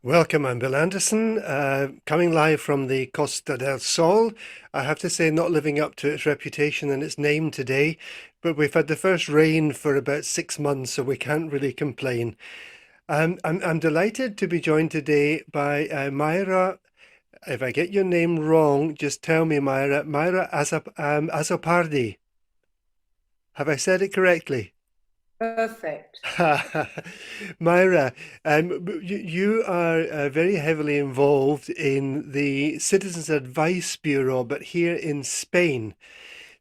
Welcome, I'm Bill Anderson, coming live from the Costa del Sol. I have to say, not living up to its reputation and its name today, but we've had the first rain for about 6 months, so we can't really complain. I'm delighted to be joined today by Myra. If I get your name wrong, just tell me, Myra. Myra Azzopardi. Have I said it correctly? Perfect. Myra, you are very heavily involved in the Citizens Advice Bureau, but here in Spain.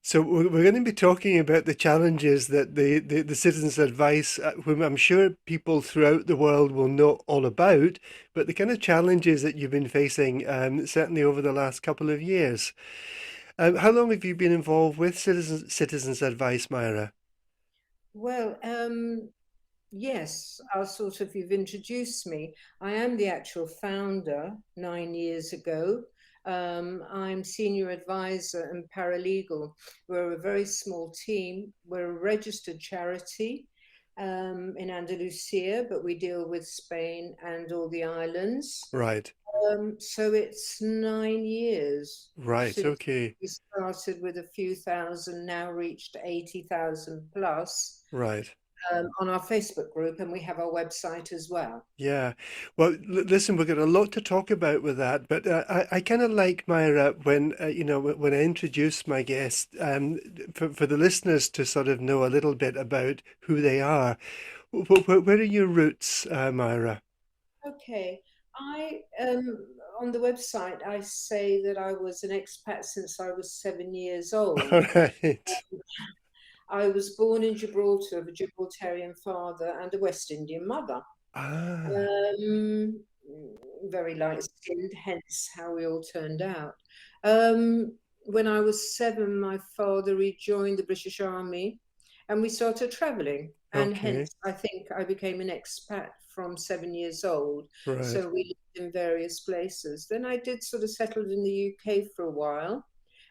So we're going to be talking about the challenges that the Citizens Advice, whom I'm sure people throughout the world will know all about, but the kind of challenges that you've been facing, certainly over the last couple of years. How long have you been involved with Citizens Advice, Myra? Well, yes, you've introduced me. I am the actual founder 9 years ago. I'm senior advisor and paralegal. We're a very small team. We're a registered charity in Andalusia, but we deal with Spain and all the islands. Right, So it's 9 years right, since okay, we started with a few thousand, now reached 80,000 plus right. on our Facebook group, and we have our website as well. Yeah. Well, listen, we've got a lot to talk about with that, but I kind of like Myra when, when I introduce my guest, for the listeners to sort of know a little bit about who they are. Where are your roots, Myra? Okay, I on the website I say that I was an expat since I was 7 years old. All right. I was born in Gibraltar of a Gibraltarian father and a West Indian mother. Ah, Um, Very light skinned, hence how we all turned out. When I was seven, my father rejoined the British Army and we started traveling. And okay. hence, I think I became an expat from 7 years old. Right. So we lived in various places. Then I did sort of settled in the UK for a while,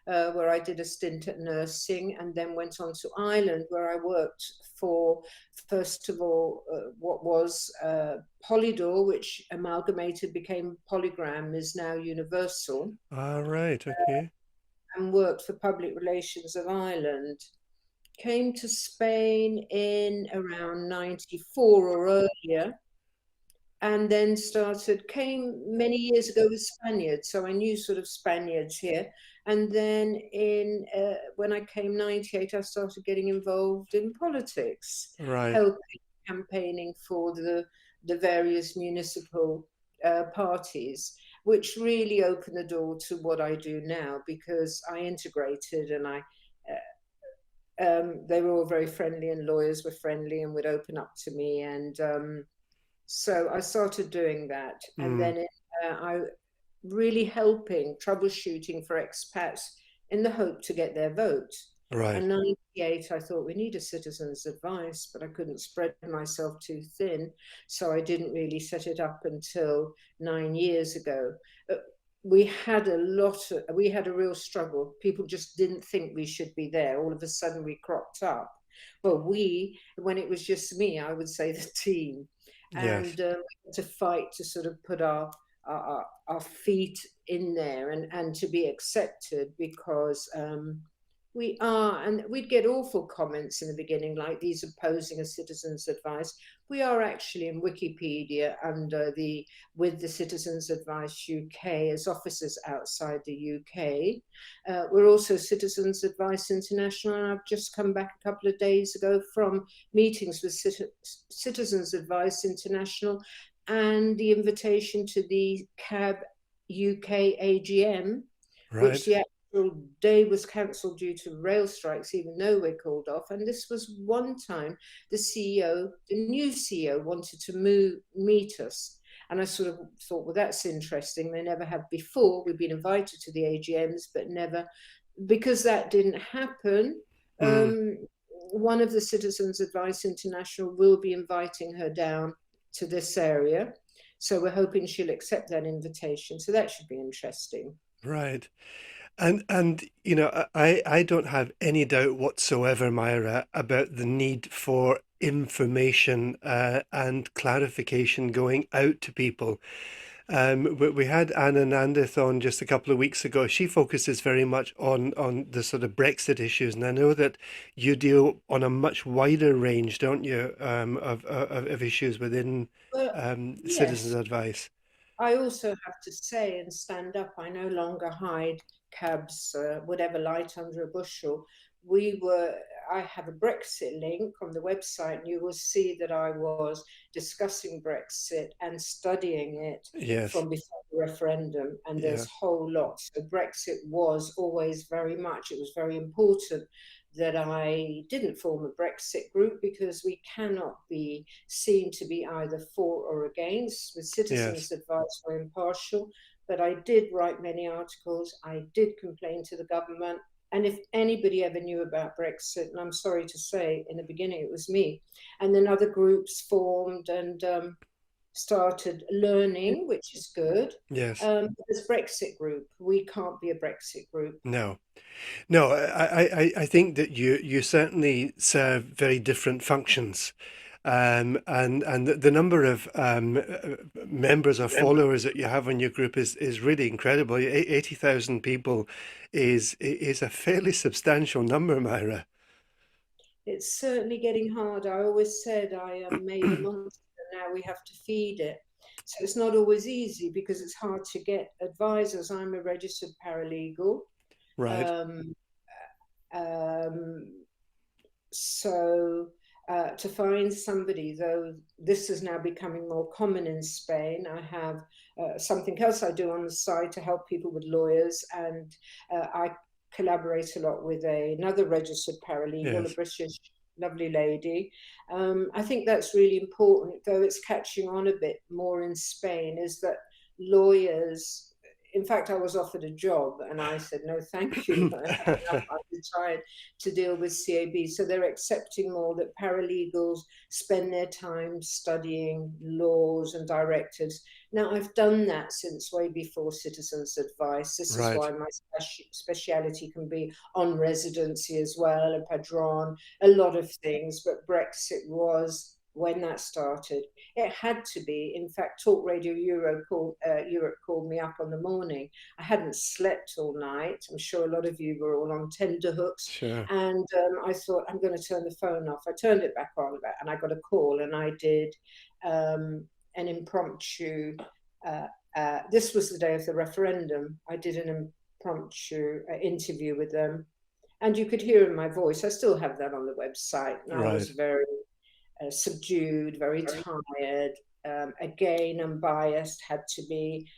where I did a stint at nursing and then went on to Ireland, where I worked for, first of all, what was Polydor, which amalgamated became Polygram, is now Universal, All right. Okay. and worked for Public Relations of Ireland. Came to Spain in around 94 or earlier, and then came many years ago with Spaniards, so I knew sort of Spaniards here. And then in when I came 98, I started getting involved in politics, Right. helping campaigning for the various municipal parties, which really opened the door to what I do now, because I integrated and they were all very friendly, and lawyers were friendly and would open up to me. And so I started doing that, and Mm, then I really helping troubleshooting for expats in the hope to get their vote. right. And 98, I thought we need a citizen's advice, but I couldn't spread myself too thin, so I didn't really set it up until 9 years ago. Uh, we had a real struggle. People just didn't think we should be there. All of a sudden, we cropped up. Well, when it was just me, I would say the team, Yes. and we had to fight to sort of put our feet in there and to be accepted, because and we'd get awful comments in the beginning, like these opposing a citizen's advice. We are actually in Wikipedia under with the Citizens Advice UK as officers outside the UK. We're also Citizens Advice International, and I've just come back a couple of days ago from meetings with Citizens Advice International and the invitation to the CAB UK AGM, which Right. the actual day was cancelled due to rail strikes, even though we're called off. And this was one time the new CEO, wanted to meet us. And I sort of thought, well, that's interesting. They never have before. We've been invited to the AGMs, but never, because that didn't happen. Mm, Um, One of the Citizens Advice International will be inviting her down to this area. So we're hoping she'll accept that invitation. So that should be interesting. right. And I don't have any doubt whatsoever, Myra, about the need for information and clarification going out to people. We had Anna Nandith on just a couple of weeks ago. She focuses very much on the sort of Brexit issues, and I know that you deal on a much wider range, don't you, of issues within Well, citizens' yes. advice. I also have to say and stand up, I no longer hide cabs, whatever, light under a bushel. I have a Brexit link on the website, and you will see that I was discussing Brexit and studying it Yes, from before the referendum, and yeah, there's a whole lot. So Brexit was always very much, it was very important that I didn't form a Brexit group because we cannot be seen to be either for or against. With yes, citizens' advice, we're impartial. But I did write many articles. I did complain to the government. And if anybody ever knew about Brexit, and I'm sorry to say, in the beginning it was me, and then other groups formed and started learning, which is good. yes. This Brexit group, we can't be a Brexit group. No. No, I think that you certainly serve very different functions. And the number of members or followers that you have on your group is really incredible. 80,000 people is a fairly substantial number, Myra. It's certainly getting hard. I always said I made a monster, now we have to feed it. So it's not always easy because it's hard to get advisors. I'm a registered paralegal. Right. Um, um, so to find somebody, though this is now becoming more common in Spain, I have something else I do on the side to help people with lawyers, and I collaborate a lot with another registered paralegal, a Yes. British lovely lady. I think that's really important, though it's catching on a bit more in Spain, is that lawyers, in fact, I was offered a job and I said, no, thank you. I have enough. I'm retired to deal with CAB. So they're accepting more that paralegals spend their time studying laws and directives. Now, I've done that since way before citizens' advice. This is Right. why my speciality can be on residency as well, and padron, a lot of things. But Brexit was when that started. It had to be. In fact, Talk Radio Europe called me up on the morning. I hadn't slept all night. I'm sure a lot of you were all on tender hooks. Sure. And I thought, I'm going to turn the phone off. I turned it back on, and I got a call, and I did an impromptu. This was the day of the referendum. I did an impromptu interview with them. And you could hear in my voice, I still have that on the website. And I was Right. very subdued, very tired. Again, unbiased, had to be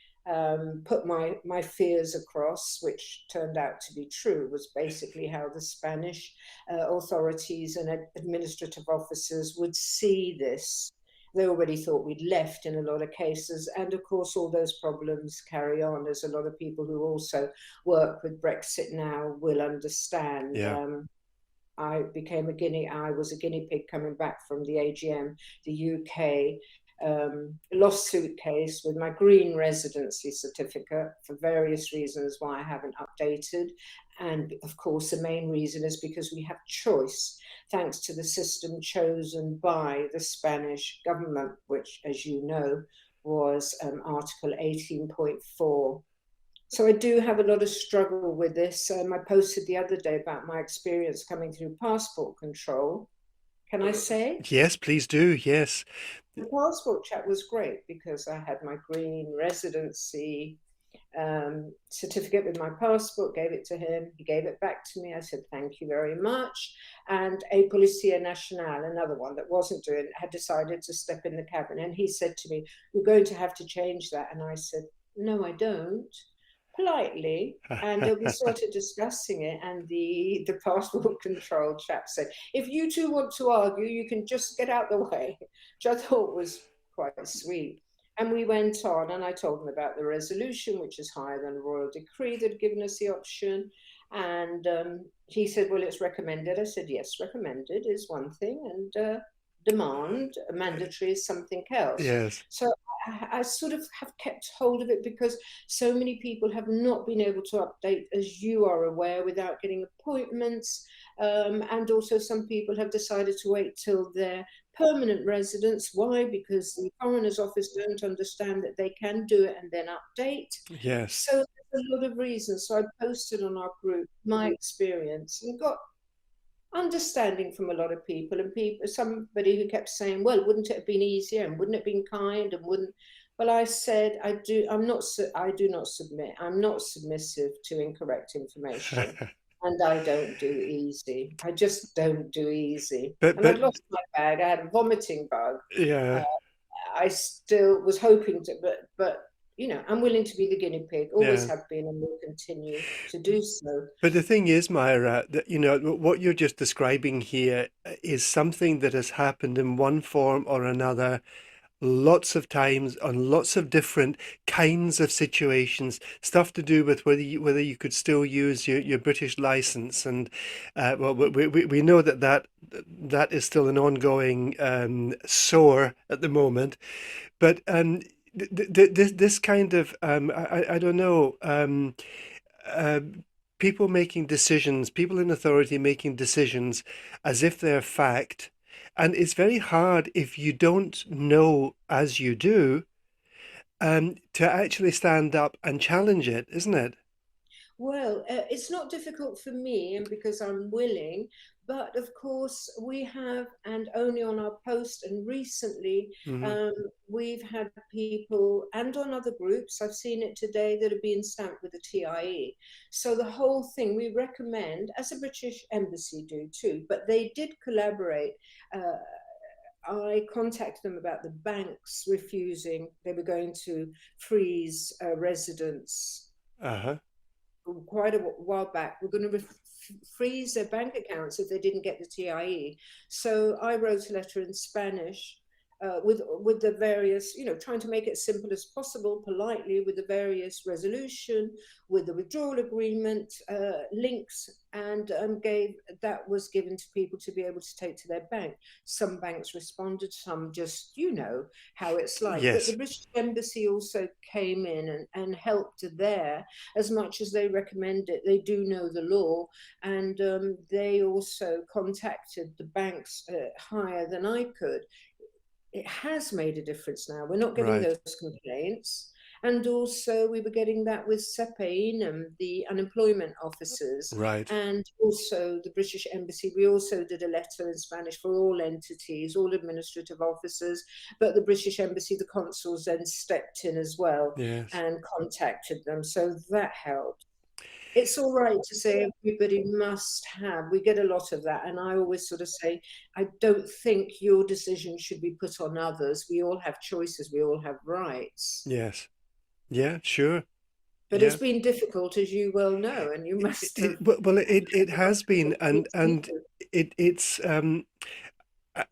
put my fears across, which turned out to be true, was basically how the Spanish authorities and administrative officers would see this. They already thought we'd left in a lot of cases. And of course, all those problems carry on, as a lot of people who also work with Brexit now will understand. Yeah. I was a guinea pig coming back from the AGM, the UK lawsuit case with my green residency certificate for various reasons why I haven't updated. And of course, the main reason is because we have choice, thanks to the system chosen by the Spanish government, which, as you know, was Article 18.4. So I do have a lot of struggle with this. I posted the other day about my experience coming through passport control. Can I say? Yes, please do. Yes. The passport chat was great because I had my green residency certificate with my passport, gave it to him. He gave it back to me. I said, thank you very much. And a Policia Nacional, another one that wasn't doing it, had decided to step in the cabin. And he said to me, you're going to have to change that. And I said, no, I don't. Politely, and we started discussing it, and the passport control chap said, if you two want to argue, you can just get out the way, which I thought was quite sweet. And we went on, and I told him about the resolution, which is higher than the royal decree that had given us the option. And he said, well, it's recommended. I said, yes, recommended is one thing, and demand, mandatory, is something else. Yes. So I sort of have kept hold of it because so many people have not been able to update, as you are aware, without getting appointments. And also some people have decided to wait till their permanent residents. Why? Because the Coroner's Office don't understand that they can do it and then update. Yes. So there's a lot of reasons. So I posted on our group my experience and got understanding from a lot of people, and people, somebody who kept saying, well, wouldn't it have been easier and wouldn't it have been kind and wouldn't. Well, I said, I do not submit. I'm not submissive to incorrect information, and I don't do easy. I just don't do easy. But And I'd but lost my bag. I had a vomiting bug. uh, yeah, I still was hoping to, but I'm willing to be the guinea pig, always yeah. have been and will continue to do so. But the thing is, Myra, that what you're just describing here is something that has happened in one form or another lots of times on lots of different kinds of situations, stuff to do with whether you could still use your British license. And well, we know that is still an ongoing sore at the moment. But this kind of I don't know, uh, people making decisions, people in authority making decisions as if they're fact. And it's very hard if you don't know as you do, to actually stand up and challenge it, isn't it? Well, it's not difficult for me, and because I'm willing, but of course, we have, and only on our post, and recently, Hmm. um, we've had people, and on other groups, I've seen it today, that are being stamped with the TIE. So the whole thing, we recommend, as a British embassy do too, but they did collaborate. Uh, I contacted them about the banks refusing, they were going to freeze residents Uh-huh. quite a while back, were going to freeze their bank accounts if they didn't get the TIE. So I wrote a letter in Spanish, with the various, trying to make it as simple as possible, politely, with the various resolution, with the withdrawal agreement, links, and gave that was given to people to be able to take to their bank. Some banks responded, some just, how it's like. But the Yes. British Embassy also came in and helped there as much as they recommend it. They do know the law, and they also contacted the banks higher than I could. It has made a difference now. We're not getting Right. those complaints. And also, we were getting that with SEPAIN and the unemployment officers, Right. and also the British Embassy. We also did a letter in Spanish for all entities, all administrative officers, but the British Embassy, the consuls then stepped in as well Yes. and contacted them. So that helped. It's all right to say everybody must have. We get a lot of that. And I always sort of say, I don't think your decision should be put on others. We all have choices, we all have rights. Yes. Yeah, sure. But it's Yeah. been difficult, as you well know, and you must have Well, it had a lot has been, of and difficult people. it's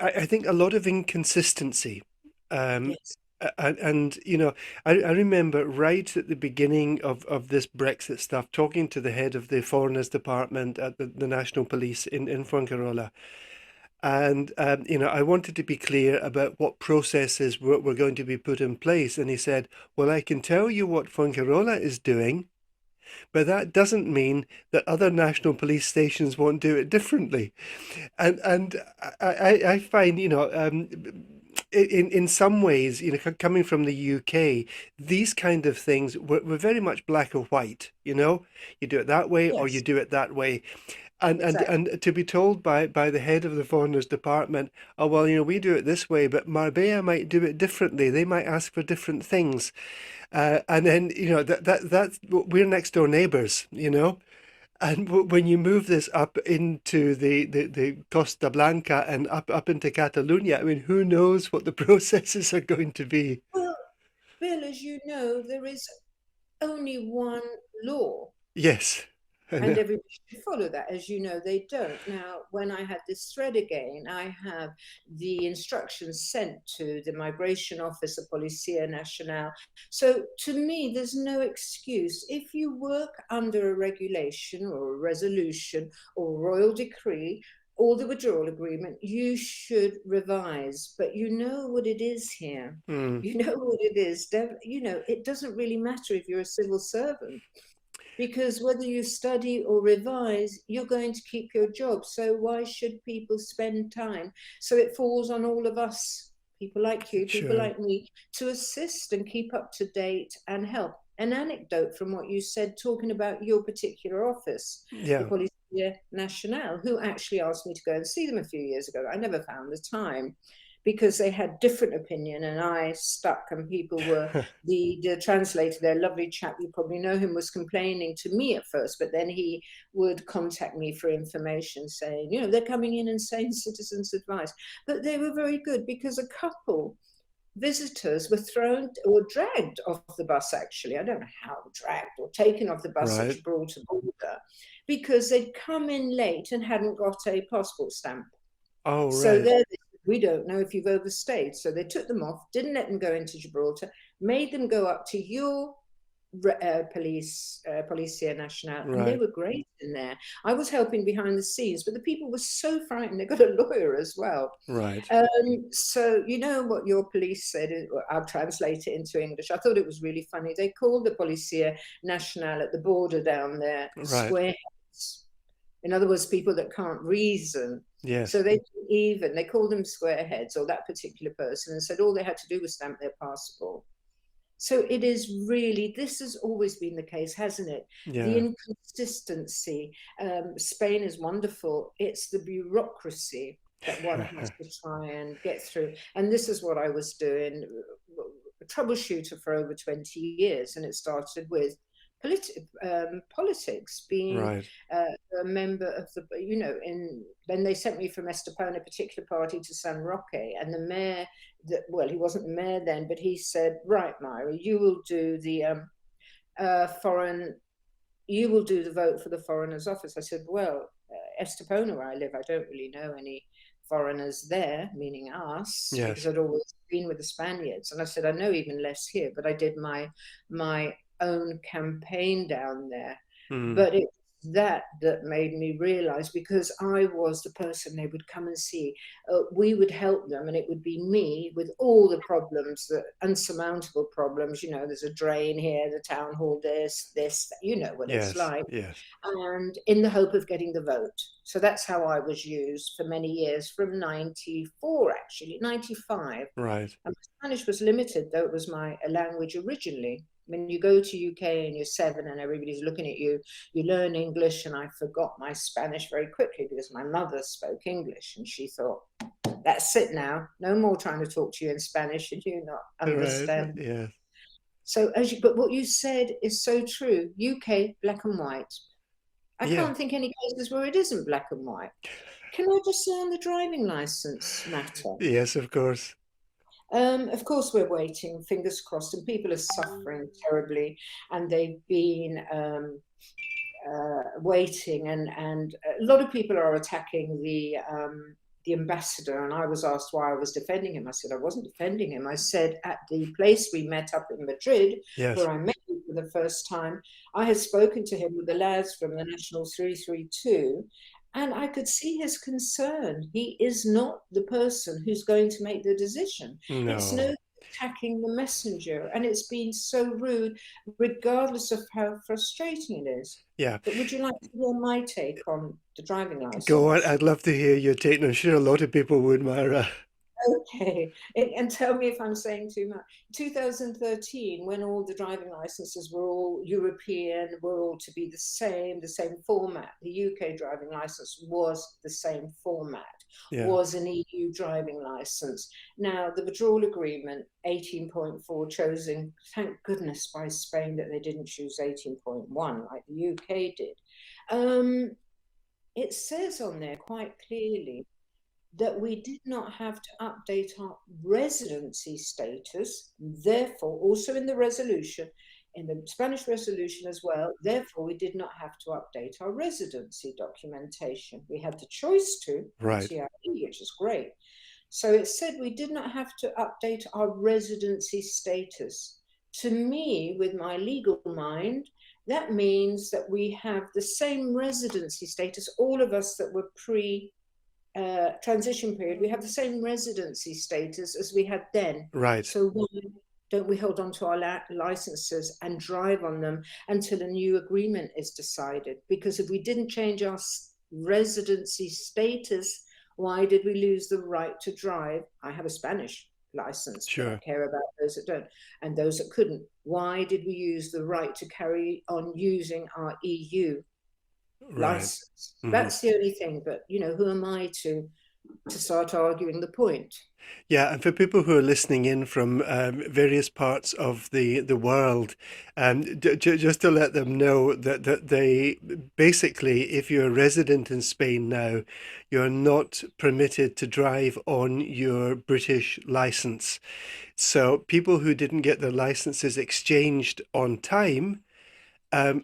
I think a lot of inconsistency. Um, Yes. and I remember right at the beginning of this Brexit stuff, talking to the head of the Foreigners Department at the National Police in Fuengirola. And I wanted to be clear about what processes were going to be put in place. And he said, well, I can tell you what Fuengirola is doing, but that doesn't mean that other national police stations won't do it differently. And I find, in some ways, coming from the UK, these kind of things were very much black or white. You do it that way or you Yes, do it that way. And exactly. to be told by the head of the foreigners department, oh well, we do it this way, but Marbella might do it differently. They might ask for different things. And then that's we're next door neighbors. And when you move this up into the Costa Blanca and up into Catalonia, I mean, who knows what the processes are going to be? Well, Bill, as you know, there is only one law. Yes, I And know. everybody should follow that. As you know, they don't. Now, when I had this thread again, I have the instructions sent to the migration officer, Policia Nacional. So to me, there's no excuse. If you work under a regulation or a resolution or royal decree or the withdrawal agreement, you should revise. But you know what it is here. Hmm. You know what it is. It doesn't really matter if you're a civil servant. because whether you study or revise, you're going to keep your job. So why should people spend time? So it falls on all of us, people like you, people Sure. like me, to assist and keep up to date and help. An anecdote from what you said, talking about your particular office, the Yeah. Polizia Nationale, who actually asked me to go and see them a few years ago. I never found the time because they had different opinion and I stuck, and people were, the translator, their lovely chap, you probably know him, was complaining to me at first, but then he would contact me for information saying, you know, they're coming in and saying citizens advice. But they were very good because a couple visitors were thrown or dragged off the bus, actually. I don't know how dragged, or taken off the bus at Right. Gibraltar border because they'd come in late and hadn't got a passport stamp. Oh, So right. there, we don't know if you've overstayed. So they took them off, didn't let them go into Gibraltar, made them go up to your Policia Nationale, and they Right. were great in there. I was helping behind the scenes, but the people were so frightened. They got a lawyer as well. Right. So you know what your police said? I'll translate it into English. I thought it was really funny. They called the Policia Nationale at the border down there Right. squareheads. In other words, people that can't reason. So Yes. they called them squareheads, or that particular person, and said all they had to do was stamp their passport. So it is really, this has always been the case, hasn't it? The Yeah. inconsistency. Spain is wonderful. It's the bureaucracy that one has to try and get through. And this is what I was doing, a troubleshooter for over 20 years. And it started with politics, being Right. a member of the, you know, then they sent me from Estepona, a particular party, to San Roque, and the mayor, well, he wasn't the mayor then, but he said, right, Myra, you will do the foreign, you will do the vote for the foreigners office. I said, well, Estepona, where I live, I don't really know any foreigners there, meaning us, because Yes. I'd always been with the Spaniards. And I said, I know even less here, but I did my own campaign down there. Mm. But it's that made me realize, because I was the person they would come and see. We would help them, and it would be me with all the problems, the unsurmountable problems. You know, there's a drain here, the town hall, this, you know what it's Yes. like, Yes. and in the hope of getting the vote. So that's how I was used for many years, from 94, actually, 95. Right. And Spanish was limited, though it was my language originally. When you go to UK and you're 7 and everybody's looking at you, you learn English, and I forgot my Spanish very quickly because my mother spoke English, and she thought, that's it now. No more trying to talk to you in Spanish and you not Right. understand. Yes. So but what you said is so true. UK, black and white. I Yeah. can't think any cases where it isn't black and white. Can I just say on the driving license matter? Yes, of course. Of course, we're waiting, fingers crossed, and people are suffering terribly, and they've been waiting, and a lot of people are attacking the ambassador. And I was asked why I was defending him. I said I wasn't defending him. I said at the place we met up in Madrid, Yes. where I met him for the first time, I had spoken to him with the lads from the National 332, and I could see his concern. He is not the person who's going to make the decision. It's no No. attacking the messenger, and it's been so rude, regardless of how frustrating it is. Yeah. But would you like to hear my take on the driving Go on. license? I'd love to hear your take. I'm sure a lot of people would, Myra. Okay, and tell me if I'm saying too much. 2013, when all the driving licenses were all European, were all to be the same format. The UK driving license was the same format, Yeah. was an EU driving license. Now, the withdrawal agreement, 18.4, chosen, thank goodness, by Spain that they didn't choose 18.1 like the UK did. It says on there quite clearly that we did not have to update our residency status. Therefore, also in the resolution, in the Spanish resolution as well, therefore, we did not have to update our residency documentation. We had the choice to with Right. TIE, which is great. So it said we did not have to update our residency status. To me, with my legal mind, that means that we have the same residency status, all of us that were transition period, we have the same residency status as we had then. Right. So why don't we hold on to our licenses and drive on them until a new agreement is decided? Because if we didn't change our residency status, why did we lose the right to drive? I have a Spanish license, but I Sure. care about those that don't and those that couldn't. Why did we use the right to carry on using our EU Right. license? Hmm. That's the only thing. But who am I to start arguing the point? Yeah, and for people who are listening in from various parts of the world, just to let them know that they basically, if you're a resident in Spain now, you're not permitted to drive on your British license. So people who didn't get their licenses exchanged on time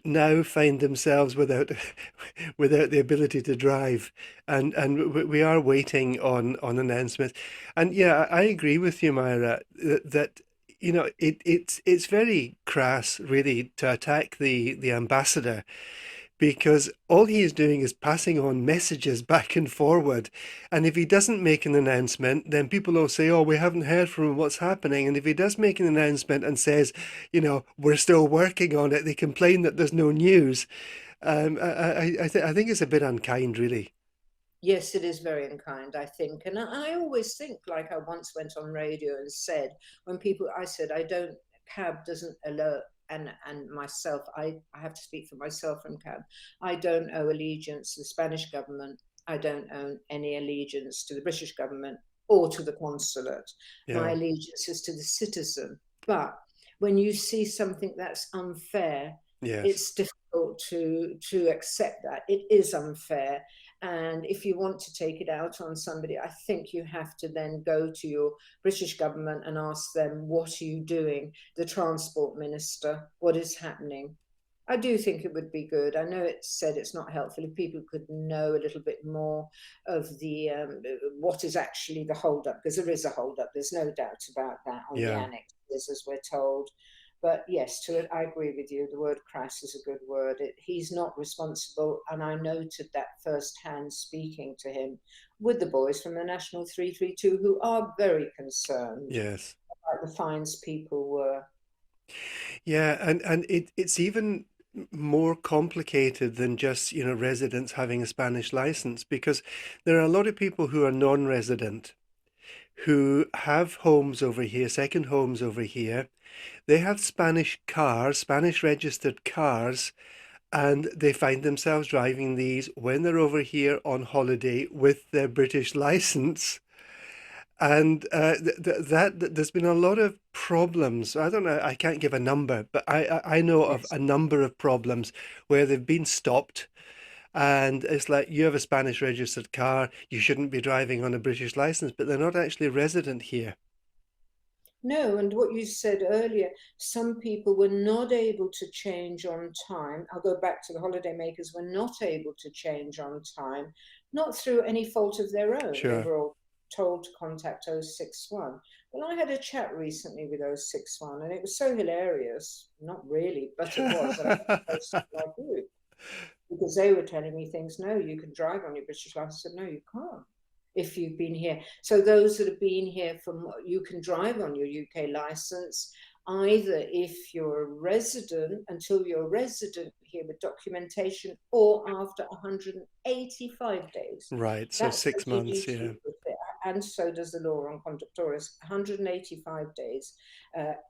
now find themselves without without the ability to drive, and we are waiting on announcements. And yeah, I agree with you, Myra, that it's very crass really to attack the ambassador because all he is doing is passing on messages back and forward. And if he doesn't make an announcement, then people will say, "Oh, we haven't heard from him. What's happening?" And if he does make an announcement and says, "We're still working on it," they complain that there's no news. I think it's a bit unkind, really. Yes, it is very unkind, I think. And I always think, like I once went on radio and said, when people, I said, I don't, cab doesn't alert, and myself, I have to speak for myself and cab. I don't owe allegiance to the Spanish government. I don't owe any allegiance to the British government or to the consulate. My Yeah. allegiance is to the citizen. But when you see something that's unfair, Yes. it's difficult to accept that. It is unfair, and if you want to take it out on somebody, I think you have to then go to your British government and ask them, what are you doing? The transport minister, what is happening? I do think it would be good. I know it's said it's not helpful if people could know a little bit more of the what is actually the holdup, because there is a holdup. There's no doubt about that on the Yeah. annexes, as we're told. But yes, I agree with you. The word crass is a good word. He's not responsible, and I noted that firsthand speaking to him with the boys from the National 332, who are very concerned Yes. about the fines people were. Yeah, and it's even more complicated than just, residents having a Spanish license because there are a lot of people who are non-resident who have homes over here, second homes over here. They have Spanish cars, Spanish registered cars, and they find themselves driving these when they're over here on holiday with their British license. And there's been a lot of problems. I don't know, I can't give a number, but I know of Yes. a number of problems where they've been stopped. And it's like, you have a Spanish registered car, you shouldn't be driving on a British license, but they're not actually resident here. No, and what you said earlier, some people were not able to change on time. I'll go back to the holidaymakers were not able to change on time, not through any fault of their own. They Sure. were all told to contact 061. Well, I had a chat recently with 061, and it was so hilarious. Not really, but it was. And I posted like you because they were telling me things. No, you can drive on your British license. I said, no, you can't if you've been here. So those that have been here from, you can drive on your UK license either if you're a resident, until you're a resident here with documentation, or after 185 days. Right, so That's the 6 months, yeah. duty, and so does the law on conductores. 185 days.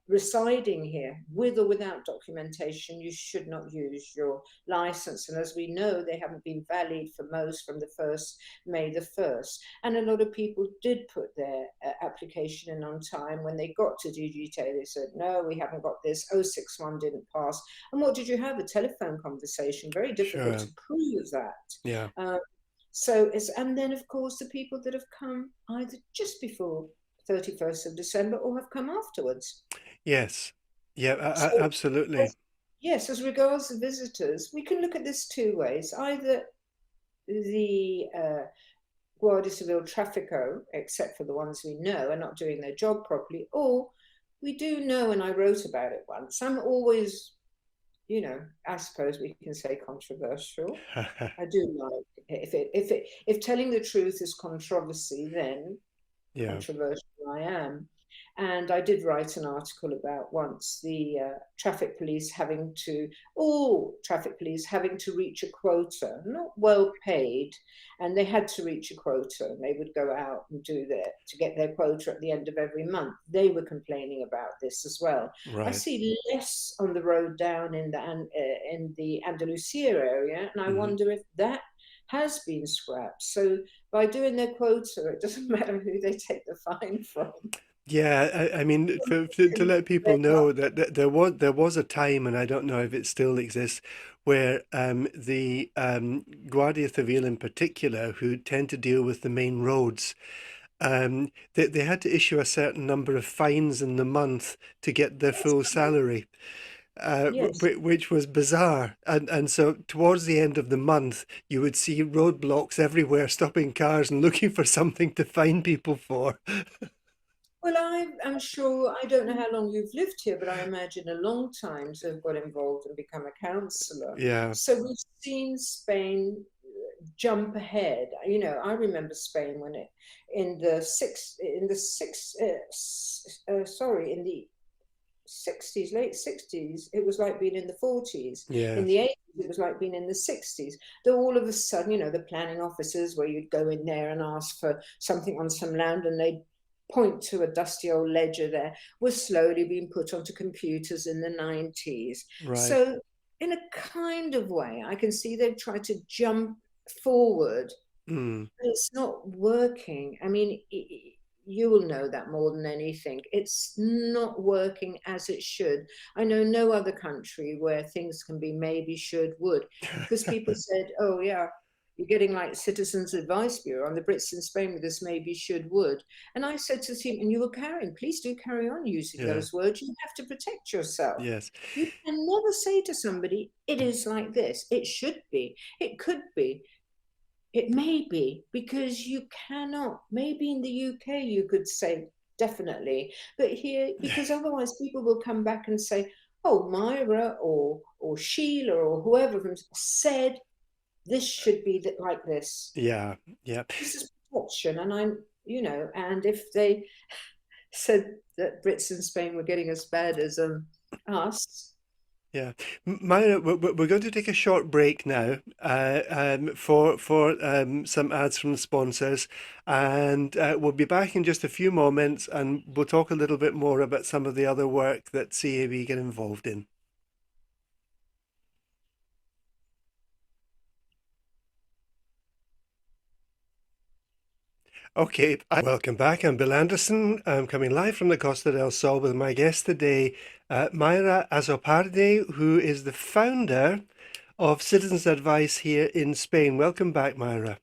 Residing here with or without documentation, you should not use your license. And as we know, they haven't been valid for most from the 1st May the 1st. And a lot of people did put their application in on time. When they got to DGTA, they said, no, we haven't got this. 061 didn't pass. And what did you have? A telephone conversation. Very difficult Sure. to prove that. Yeah. And then, of course, the people that have come either just before 31st of December or have come afterwards. Yes. Yeah, So, absolutely. yes, as regards the visitors, we can look at this two ways. Either the Guardia Civil Traffico, except for the ones we know, are not doing their job properly, or we do know, and I wrote about it once, I'm always, I suppose we can say controversial. I do like if telling the truth is controversy, then Yeah. controversial I am. And I did write an article about once the all traffic police having to reach a quota, not well paid, and they had to reach a quota, and they would go out and do their to get their quota at the end of every month. They were complaining about this as well. I Right. see less on the road down in the Andalusia area, and I Hmm. wonder if that has been scrapped. So by doing their quota, it doesn't matter who they take the fine from. Yeah, I mean, to let people know that, there was a time, and I don't know if it still exists, where the Guardia Civil in particular, who tend to deal with the main roads, they had to issue a certain number of fines in the month to get their Yes, full salary, yes. which was bizarre. And so towards the end of the month, you would see roadblocks everywhere, stopping cars and looking for something to fine people for. Well, I'm sure, I don't know how long you've lived here, but I imagine a long time to have got involved and become a councillor. Yeah, So we've seen Spain jump ahead. You know, I remember Spain when it in the six sorry in the 60s, late 60s, it was like being in the 40s. In the yes, 80s, it was like being in the 60s. Though all of a sudden, you know, the planning officers where you'd go in there and ask for something on some land and they'd point to a dusty old ledger there was slowly being put onto computers in the 90s. right. So, in a kind of way, I can see they've tried to jump forward, Mm. it's not working. I mean, you will know that more than anything. It's not working as it should. I know no other country where things can be maybe, should, would, because people said, oh, yeah, you're getting like Citizens Advice Bureau on the Brits in Spain with this maybe, should, would. And I said to the team, and you were carrying, please do carry on using Yeah, those words. You have to protect yourself. yes. You can never say to somebody, it is like this. It should be. It could be. It may be because you cannot. Maybe in the UK you could say definitely, but here because otherwise people will come back and say, "Oh, Myra or Sheila or whoever of them said this should be like this." Yeah, yeah. This is protection, and and if they said that Brits and Spain were getting as bad as us, Yeah, Myra, we're going to take a short break now for some ads from the sponsors, and we'll be back in just a few moments, and we'll talk a little bit more about some of the other work that CAB get involved in. Okay, welcome back. I'm Bill Anderson. I'm coming live from the Costa del Sol with my guest today, Myra Azzopardi, who is the founder of Citizens Advice here in Spain. Welcome back, Myra.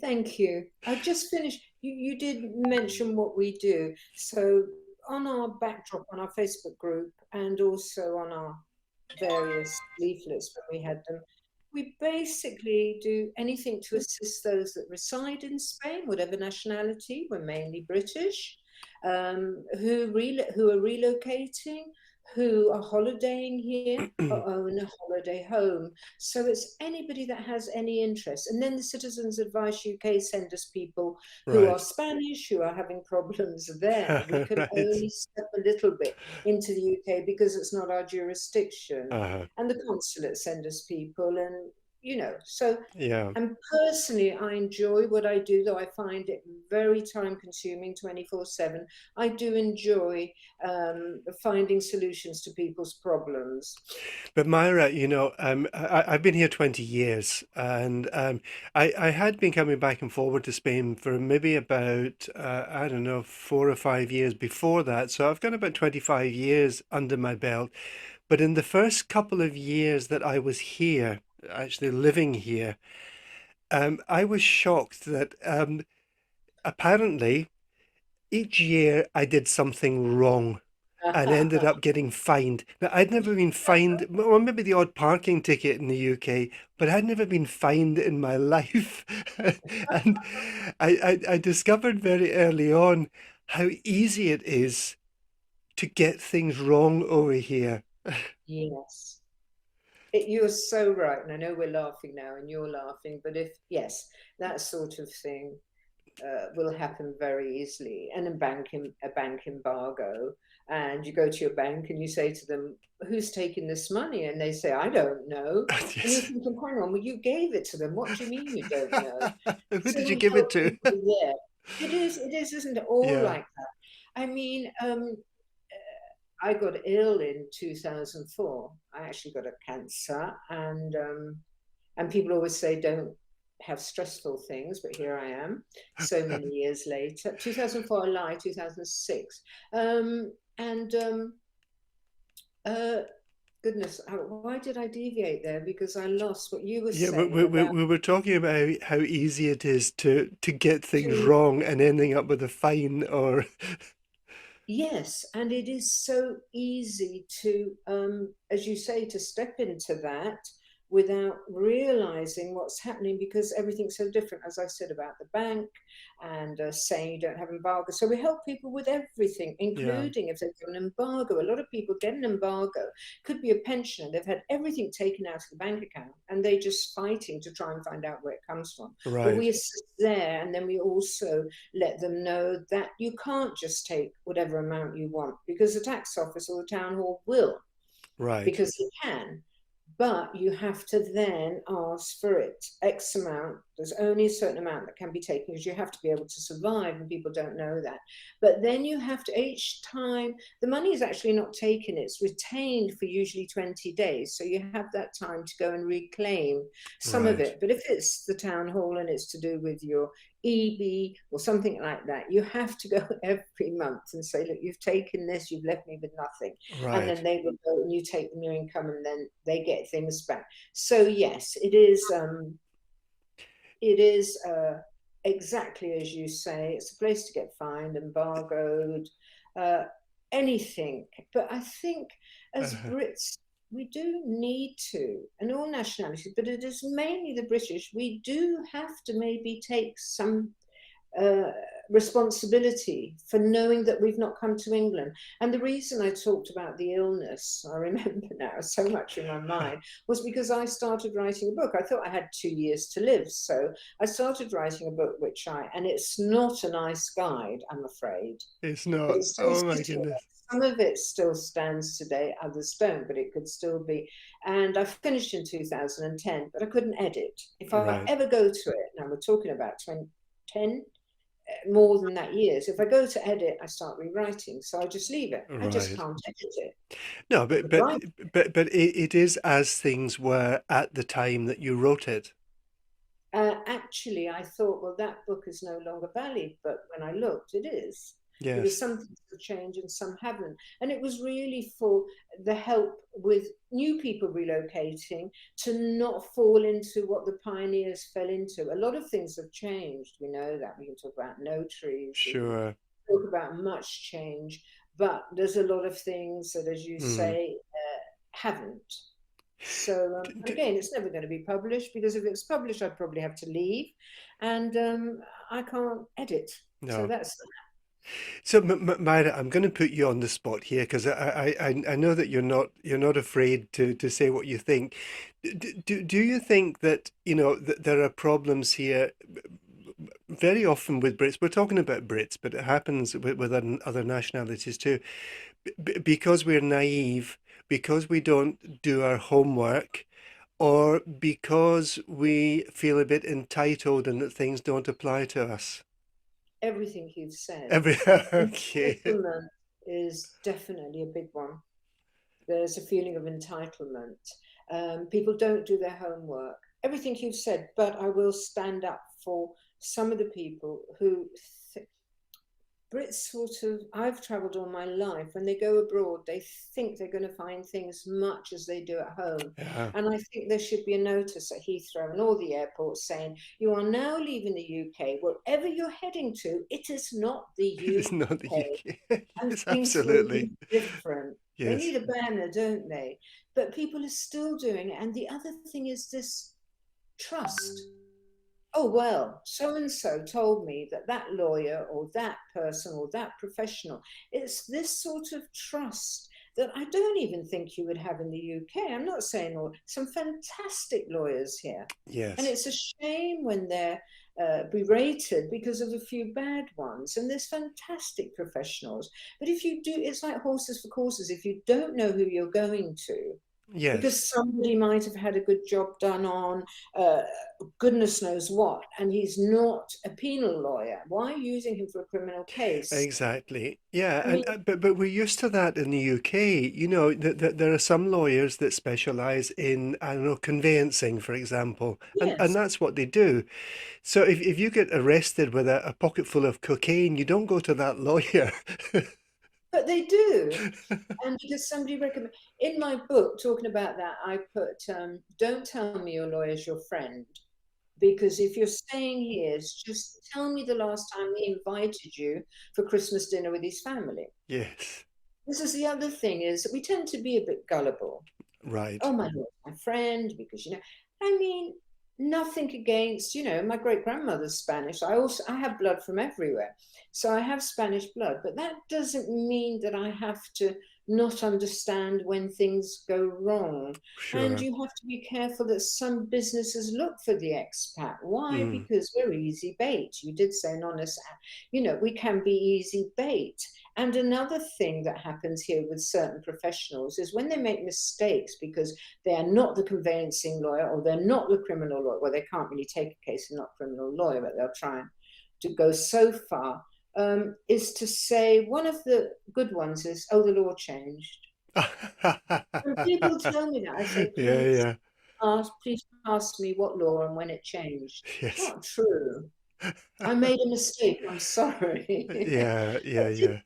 thank you. I just finished. You did mention what we do. So on our backdrop on our Facebook group and also on our various leaflets when we had them, we basically do anything to assist those that reside in Spain, whatever nationality. We're mainly British, who are relocating, who are holidaying here, or own a holiday home. So it's anybody that has any interest. And then the Citizens Advice UK send us people who are Right. Spanish, who are having problems there. We can Right. only step a little bit into the UK because it's not our jurisdiction. Uh-huh. And the consulate send us people, and so Yeah. and personally, I enjoy what I do, though I find it very time consuming 24/7. I do enjoy finding solutions to people's problems. But Myra, I've been here 20 years, and I had been coming back and forward to Spain for maybe about, I don't know, 4 or 5 years before that. So I've got about 25 years under my belt. But in the first couple of years that I was here, actually living here, I was shocked that apparently each year I did something wrong and ended up getting fined. Now, I'd never been fined, well, maybe the odd parking ticket in the UK, but I'd never been fined in my life. And I discovered very early on how easy it is to get things wrong over here. Yes. You're so right. And I know we're laughing now and you're laughing, but if, yes, that sort of thing. will happen very easily, and a bank embargo. And you go to your bank and you say to them, "Who's taking this money?" And they say, "I don't know." And you're Yes. thinking, "Hang on, well, you gave it to them. What do you mean you don't know?" Who So did you we give it help to? people there. It is, isn't it? All Yeah. like that. I mean, I got ill in 2004. I actually got a cancer, and people always say don't have stressful things, but here I am, so many years later. 2004, I lied. 2006, and uh, goodness, why did I deviate there? Because I lost what you were Yeah, saying about we were talking about how easy it is to get things to. wrong and ending up with a fine or Yes, and it is so easy to, as you say, to step into that without realizing what's happening because everything's so different, as I said about the bank and saying you don't have embargo. So we help people with everything, yeah, including if they've got an embargo. A lot of people get an embargo, could be a pension, they've had everything taken out of the bank account and they're just fighting to try and find out where it comes from. But right, we assist there, and then we also let them know that you can't just take whatever amount you want because the tax office or the town hall will, right, because he can. But you have to then ask for it X amount. There's only a certain amount that can be taken because you have to be able to survive, and people don't know that. But then you have to, each time, the money is actually not taken, it's retained for usually 20 days. So you have that time to go and reclaim some of right, it. But if it's the town hall and it's to do with your EB or something like that, you have to go every month and say, look, you've taken this, you've left me with nothing. And right. then they will go and you take them your income and then they get things back. So yes, it is exactly as you say. It's a place to get fined, embargoed, uh, anything. But I think as Uh, Brits, we do need to, and all nationalities, but it is mainly the British. We do have to maybe take some uh, responsibility for knowing that we've not come to England. And the reason I talked about the illness, I remember now so much in my mind, was because I started writing a book. I thought I had 2 years to live. So I started writing a book, and it's not a nice guide, I'm afraid, it's but not. it's still Oh my sitting there. goodness. Some of it still stands today, others don't, but it could still be. And I finished in 2010, but I couldn't edit. If I Right, ever go to it, now we're talking about 2010, more than that years. If I go to edit, I start rewriting. So I just leave it. I just right. can't edit it. No, But right, but it is as things were at the time that you wrote it. actually, I thought, well, that book is no longer valid. But when I looked, it is, because Yes, some things have changed and some haven't. And it was really for the help with new people relocating to not fall into what the pioneers fell into. A lot of things have changed. We know that. We can talk about notaries. We can sure. talk about much change, but there's a lot of things that, as you Mm. say, haven't. So, and again, it's never going to be published because if it's published, I'd probably have to leave, and I can't edit. So No. that's So, Myra, I'm going to put you on the spot here because I know that you're not afraid to say what you think. Do you think that, you know, that there are problems here very often with Brits? We're talking about Brits, but it happens with other nationalities too. Because we're naive, because we don't do our homework, or because we feel a bit entitled and that things don't apply to us. everything you've said. Every okay. Entitlement is definitely a big one. There's a feeling of entitlement. People don't do their homework. Everything you've said, but I will stand up for some of the people who Brits sort of, I've travelled all my life. When they go abroad, they think they're going to find things much as they do at home. Yeah, And I think there should be a notice at Heathrow and all the airports saying, you are now leaving the UK. Wherever you're heading to, it is not the it's not the UK. UK. And Yes, things will absolutely. be different. They Yes. need a banner, don't they? But people are still doing it. And the other thing is this trust. Oh, well, so and so told me that that lawyer or that person or that professional, it's this sort of trust that I don't even think you would have in the UK. I'm not saying all, some fantastic lawyers here. And Yes. it's a shame when they're berated because of a few bad ones. And there's fantastic professionals. But if you do, it's like horses for courses. If you don't know who you're going to, Yes. because somebody might have had a good job done on uh, goodness knows what, and he's not a penal lawyer. Why are you using him for a criminal case? Exactly. Yeah, I mean, but we're used to that in the UK. You know, there are some lawyers that specialize in, I don't know, conveyancing, for example, and yes, that's what they do. So if you get arrested with a pocket full of cocaine, you don't go to that lawyer. but they do. And because somebody recommend in my book talking about that, I put, don't tell me your lawyer's your friend. Because if you're staying here, just tell me the last time he invited you for Christmas dinner with his family. Yes, This is the other thing, is that we tend to be a bit gullible. right. Oh, my Lord, my friend, because, I mean, nothing against, my great grandmother's Spanish. I have blood from everywhere. So I have Spanish blood, but that doesn't mean that I have to not understand when things go wrong. And Sure. you have to be careful that some businesses look for the expat. Why? Mm. Because we're easy bait. You did say an honest, we can be easy bait. And another thing that happens here with certain professionals is when they make mistakes because they are not the conveyancing lawyer or they're not the criminal lawyer. Well, they can't really take a case and not criminal lawyer, but they'll try to go so far. Is to say one of the good ones is, oh, the law changed. When people tell me that, I say, Yeah, yeah. please ask me what law and when it changed. It's Yes. not true. I made a mistake. I'm sorry. Yeah, But yeah, it yeah.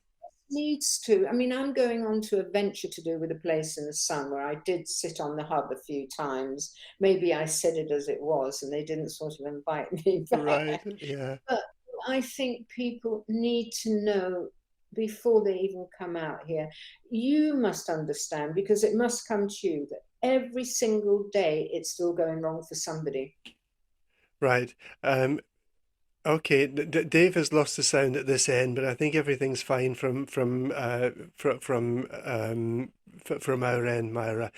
needs to. I mean, I'm going on to a venture to do with a place in the sun where I did sit on the hub a few times. Maybe I said it as it was and they didn't sort of invite me Right. back. Yeah. But I think people need to know before they even come out here. You must understand, because it must come to you, that every single day it's still going wrong for somebody. Right. Um, okay. Dave has lost the sound at this end, but I think everything's fine from our end, Myra.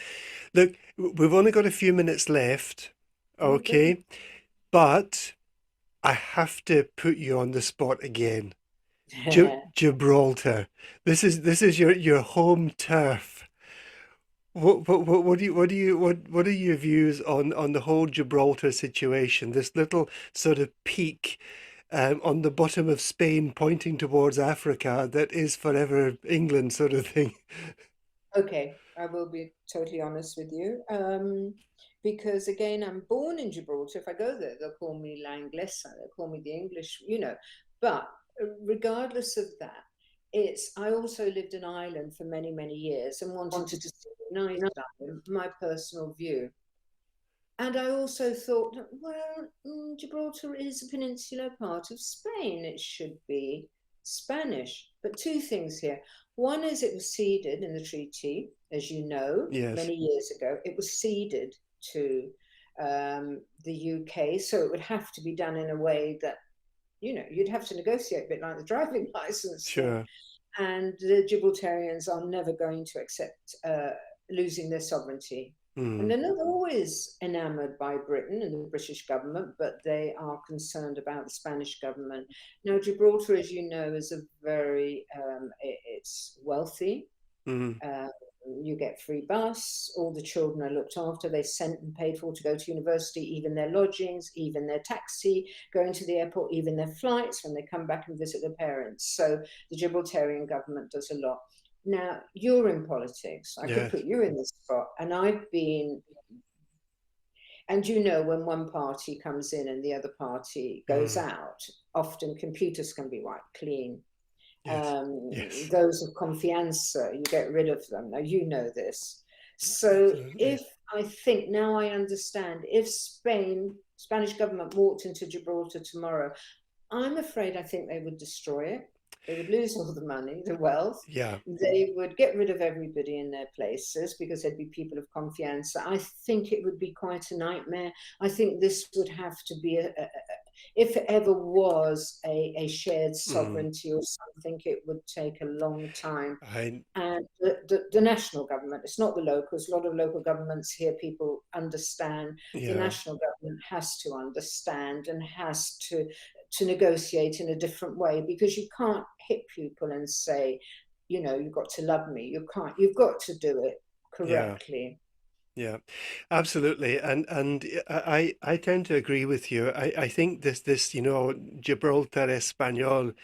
Look, we've only got a few minutes left. Oh my goodness. Okay, but I have to put you on the spot again. Gibraltar. This is your home turf. What are your views on the whole Gibraltar situation? This little sort of peak on the bottom of Spain pointing towards Africa that is forever England sort of thing. Okay, I will be totally honest with you. Because again, I'm born in Gibraltar. If I go there, they'll call me La Inglesa, they'll call me the English. But regardless of that, I also lived in Ireland for many, many years and wanted to see a nice island, my personal view. And I also thought, well, Gibraltar is a peninsular part of Spain. It should be Spanish. But two things here. One is it was ceded in the treaty, as you know, Yes, many years ago. It was ceded to the UK. So it would have to be done in a way that, you'd have to negotiate a bit like the driving license thing. sure. And the Gibraltarians are never going to accept losing their sovereignty. And Mm, they're not always enamored by Britain and the British government, but they are concerned about the Spanish government. Now, Gibraltar, as you know, is a it's wealthy. mm, Uh, you get free bus, all the children are looked after, they sent and paid for to go to university, even their lodgings, even their taxi, going to the airport, even their flights when they come back and visit their parents. So the Gibraltarian government does a lot. Now, you're in politics. I could yes. put you in this spot, and when one party comes in and the other party goes Mm, out, often computers can be wiped clean. yes. Yes. Those of confianza, you get rid of them. Now, you know this. So if Absolutely. I think now I understand, if Spanish government walked into Gibraltar tomorrow, I think they would destroy it. They would lose all the money, the wealth. Yeah. They would get rid of everybody in their places because there'd be people of confianza. I think it would be quite a nightmare. I think this would have to be if it ever was a shared Mm. sovereignty or something, it would take a long time. I And the national government, it's not the locals. A lot of local governments here, people understand. The yeah, national government has to understand and has to negotiate in a different way, because you can't hit people and say, you know, you've got to love me. You can't. You've got to do it yeah, correctly. yeah, absolutely. And I tend to agree with you. I think this Gibraltar Español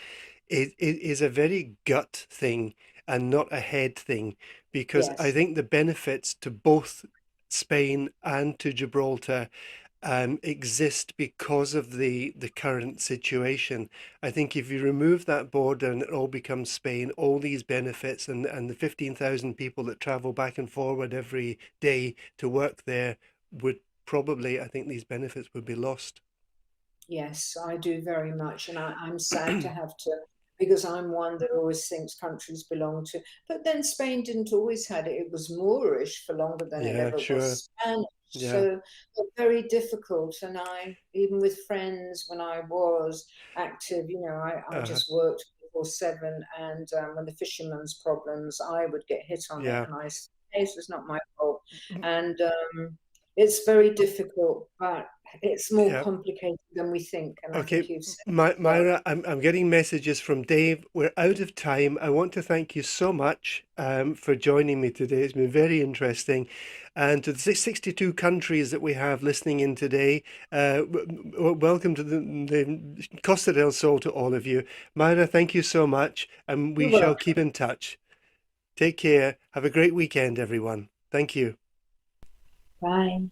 is a very gut thing and not a head thing, because I Yes. think the benefits to both Spain and to Gibraltar exist because of the current situation. I think if you remove that border and it all becomes Spain, all these benefits and the 15,000 people that travel back and forward every day to work there would probably, I think these benefits would be lost. Yes, I do very much. And I'm sad to have to, because I'm one that always thinks countries belong to, but then Spain didn't always had it. It was Moorish for longer than it Yeah, ever sure. was Spanish. Yeah. So very difficult. And I, even with friends, when I was active, you know, I Uh, just worked 24/7. And when the fishermen's problems, I would get hit on it. yeah. And I said, "Hey, this was not my fault." And it's very difficult, but it's more Yeah. complicated than we think, and I Okay, think you've said well. Myra, I'm getting messages from Dave. We're out of time. I want to thank you so much for joining me today. It's been very interesting. And to the 62 countries that we have listening in today, welcome to the Costa del Sol to all of you. Myra, thank you so much, and we You're shall welcome. keep in touch. Take care. Have a great weekend, everyone. Thank you. Bye.